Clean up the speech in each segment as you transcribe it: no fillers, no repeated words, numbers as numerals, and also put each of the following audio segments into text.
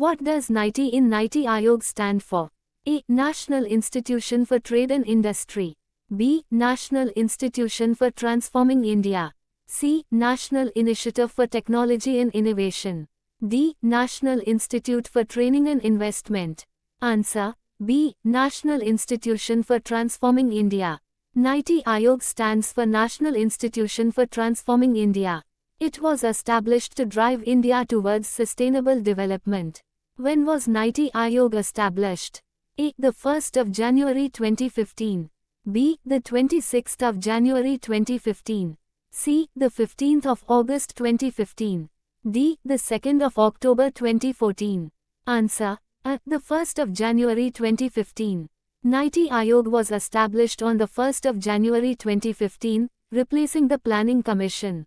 What does NITI in Niti Aayog stand for? A. National Institution for Trade and Industry. B. National Institution for Transforming India. C. National Initiative for Technology and Innovation. D. National Institute for Training and Investment. Answer: B. National Institution for Transforming India. NITI Aayog stands for National Institution for Transforming India. It was established to drive India towards sustainable development. When was NITI Aayog established? A. The 1st of January 2015. B. The 26th of January 2015. C. The 15th of August 2015. D. The 2nd of October 2014. Answer: A. The 1st of January 2015. NITI Aayog was established on the 1st of January 2015, replacing the Planning Commission.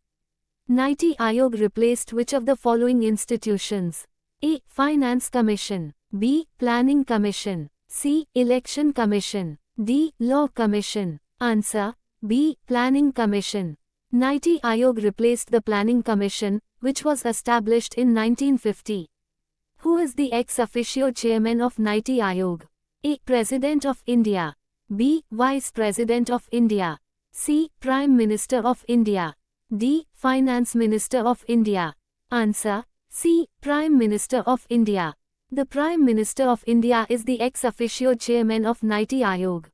NITI Aayog replaced which of the following institutions? A. Finance Commission. B. Planning Commission. C. Election Commission. D. Law Commission. Answer: B. Planning Commission. NITI Aayog replaced the Planning Commission, which was established in 1950. Who is the ex officio chairman of NITI Aayog? A. President of India. B. Vice President of India. C. Prime Minister of India. D. Finance Minister of India. Answer: C. Prime Minister of India. The Prime Minister of India is the ex officio chairman of NITI Aayog.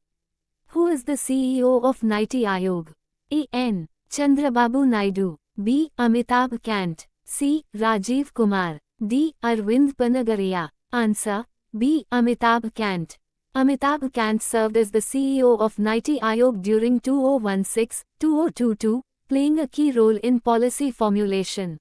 Who is the CEO of NITI Aayog? A. N. Chandrababu Naidu. B. Amitabh Kant. C. Rajiv Kumar. D. Arvind Panagaria. Answer: B. Amitabh Kant. Amitabh Kant served as the CEO of NITI Aayog during 2016-2022, playing a key role in policy formulation.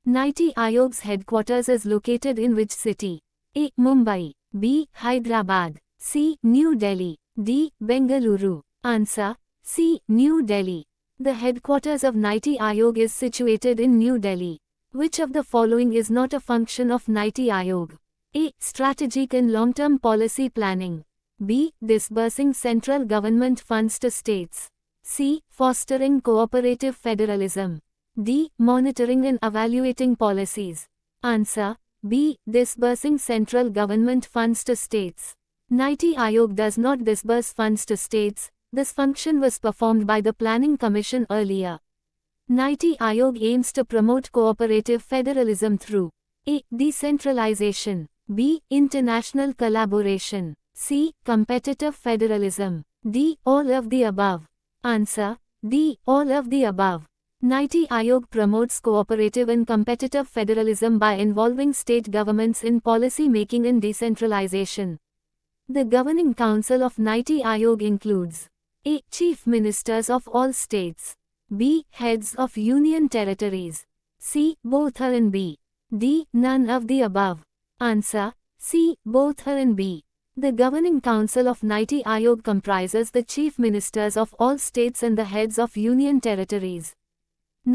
NITI Aayog's headquarters is located in which city? A. Mumbai. B. Hyderabad. C. New Delhi. D. Bengaluru. Answer: C. New Delhi. The headquarters of NITI Aayog is situated in New Delhi. Which of the following is not a function of NITI Aayog? A. Strategic and long-term policy planning. B. Disbursing central government funds to states. C. Fostering cooperative federalism. D. Monitoring and evaluating policies. Answer: B. Disbursing central government funds to states. NITI Aayog does not disburse funds to states. This function was performed by the Planning Commission earlier. NITI Aayog aims to promote cooperative federalism through A. Decentralization. B. International collaboration. C. Competitive federalism. D. All of the above. Answer: D. All of the above. NITI Aayog promotes cooperative and competitive federalism by involving state governments in policy making and decentralization. The governing council of NITI Aayog includes A. Chief Ministers of all states. B. Heads of Union Territories. C. Both A and B. D. None of the above. Answer: C. Both A and B. The governing council of NITI Aayog comprises the chief ministers of all states and the heads of union territories.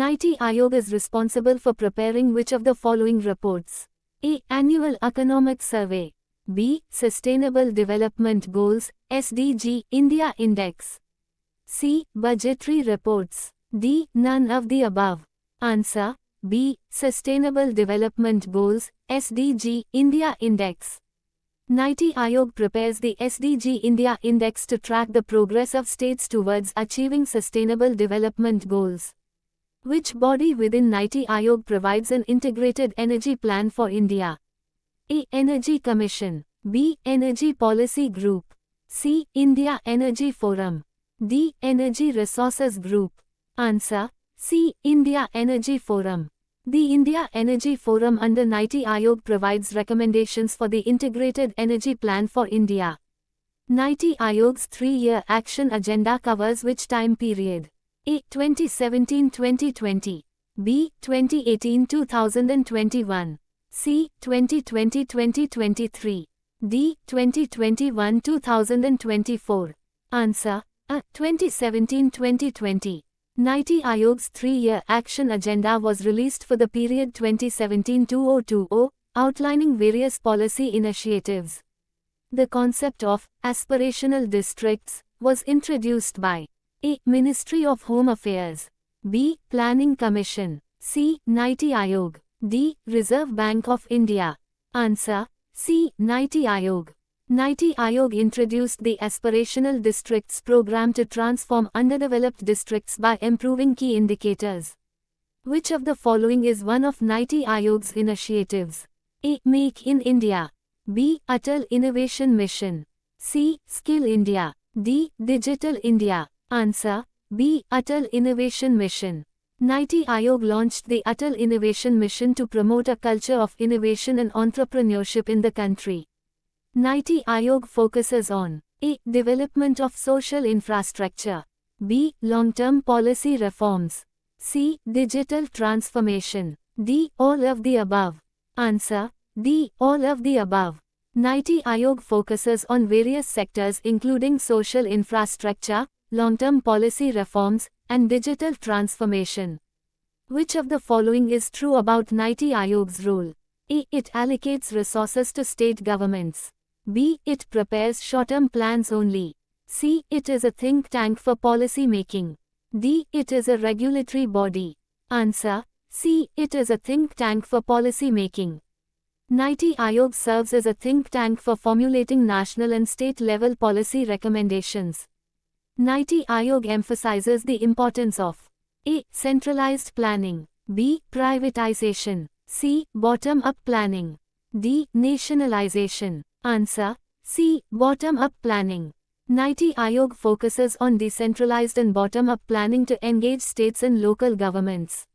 NITI Aayog is responsible for preparing which of the following reports? A. Annual Economic Survey. B. Sustainable Development Goals, SDG, India Index. C. Budgetary reports. D. None of the above. Answer: B. Sustainable Development Goals, SDG, India Index. NITI Aayog prepares the SDG India Index to track the progress of states towards achieving sustainable development goals. Which body within NITI Aayog provides an integrated energy plan for India? A. Energy Commission. B. Energy Policy Group. C. India Energy Forum. D. Energy Resources Group. Answer: C. India Energy Forum. The India Energy Forum under NITI Aayog provides recommendations for the integrated energy plan for India. NITI Aayog's 3-year action agenda covers which time period? A. 2017-2020. B. 2018-2021. C. 2020-2023. D. 2021-2024. Answer: A. 2017-2020. NITI Aayog's 3-year action agenda was released for the period 2017-2020, outlining various policy initiatives. The concept of aspirational districts was introduced by A. Ministry of Home Affairs. B. Planning Commission. C. NITI Aayog. D. Reserve Bank of India. Answer. C. Niti Aayog. Niti Aayog introduced the Aspirational Districts program to transform underdeveloped districts by improving key indicators. Which of the following is one of Niti Aayog's initiatives? A. Make in India. B. Atal Innovation Mission. C. Skill India. D. Digital India. Answer. B. Atal Innovation Mission. Niti Aayog launched the Atal Innovation Mission to promote a culture of innovation and entrepreneurship in the country. Niti Aayog focuses on A. Development of social infrastructure. B. Long-term policy reforms. C. Digital transformation. D. All of the above. Answer. D. All of the above. Niti Aayog focuses on various sectors including social infrastructure, long-term policy reforms, and digital transformation. Which of the following is true about Niti Aayog's role? A. It allocates resources to state governments. B. It prepares short-term plans only. C. It is a think tank for policy making. D. It is a regulatory body. Answer. C. It is a think tank for policy making. Niti Aayog serves as a think tank for formulating national and state-level policy recommendations. Niti Aayog emphasizes the importance of A. Centralized planning. B. Privatization. C. Bottom-up planning. D. Nationalization. Answer. C. Bottom-up planning. Niti Aayog focuses on decentralized and bottom-up planning to engage states and local governments.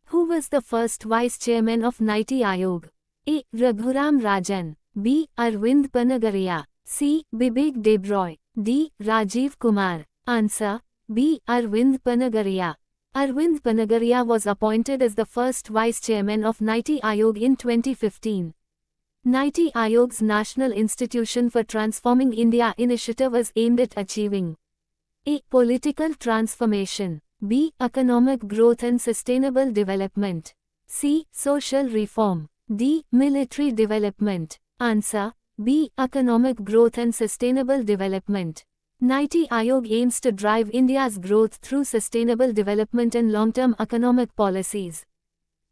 Who was the first vice chairman of Niti Aayog? A. Raghuram Rajan. B. Arvind Panagaria. C. Bibek Debroy. D. Rajiv Kumar. Answer. B. Arvind Panagaria. Arvind Panagaria was appointed as the first vice chairman of Niti Aayog in 2015. Niti Aayog's National Institution for Transforming India initiative was aimed at achieving A. Political transformation. B. Economic growth and sustainable development. C. Social reform. D. Military development. Answer. B. Economic growth and sustainable development. Niti Aayog aims to drive India's growth through sustainable development and long-term economic policies.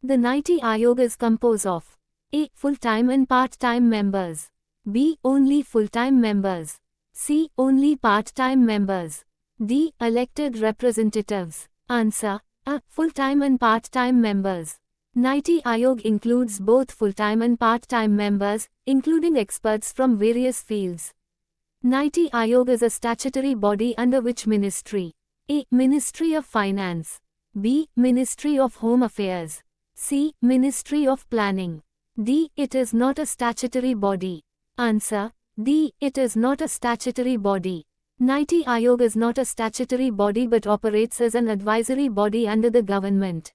The Niti Aayog is composed of A. Full-time and part-time members. B. Only full-time members. C. Only part-time members. D. Elected representatives. Answer. A. Full-time and part-time members. Niti Aayog includes both full-time and part-time members, including experts from various fields. Niti Aayog is a statutory body under which Ministry A. Ministry of Finance. B. Ministry of Home Affairs. C. Ministry of Planning. D. It is not a statutory body. Answer. D. It is not a statutory body. Niti Aayog is not a statutory body but operates as an advisory body under the government.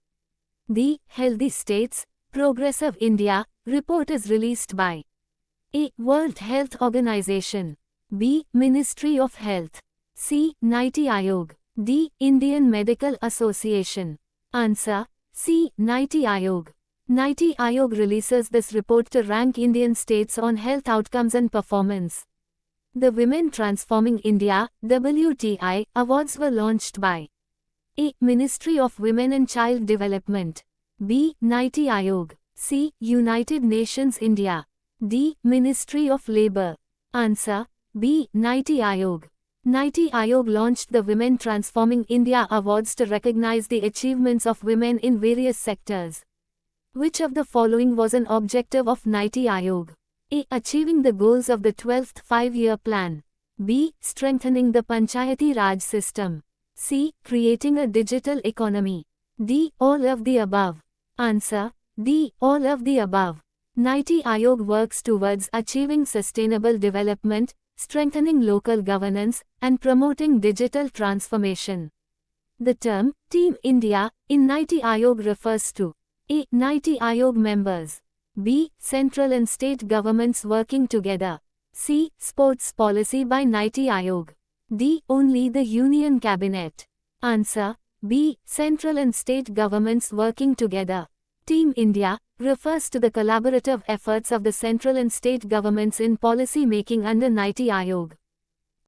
The Healthy States, Progressive India report is released by A. World Health Organization. B. Ministry of Health. C. Niti Aayog. D. Indian Medical Association. Answer. C. Niti Aayog. Niti Aayog releases this report to rank Indian states on health outcomes and performance. The Women Transforming India (WTI) awards were launched by A. Ministry of Women and Child Development. B. Niti Aayog. C. United Nations India. D. Ministry of Labour. Answer. B. Niti Aayog. Niti Aayog launched the Women Transforming India Awards to recognize the achievements of women in various sectors. Which of the following was an objective of Niti Aayog? A. Achieving the goals of the 12th Five-Year Plan. B. Strengthening the Panchayati Raj system. C. Creating a digital economy. D. All of the above. Answer. D. All of the above. Niti Aayog works towards achieving sustainable development, strengthening local governance, and promoting digital transformation. The term Team India in Niti Aayog refers to A. Niti Aayog members. B. Central and state governments working together. C. Sports policy by Niti Aayog. D. Only the Union Cabinet. Answer. B. Central and state governments working together. Team India refers to the collaborative efforts of the central and state governments in policy making under Niti Aayog.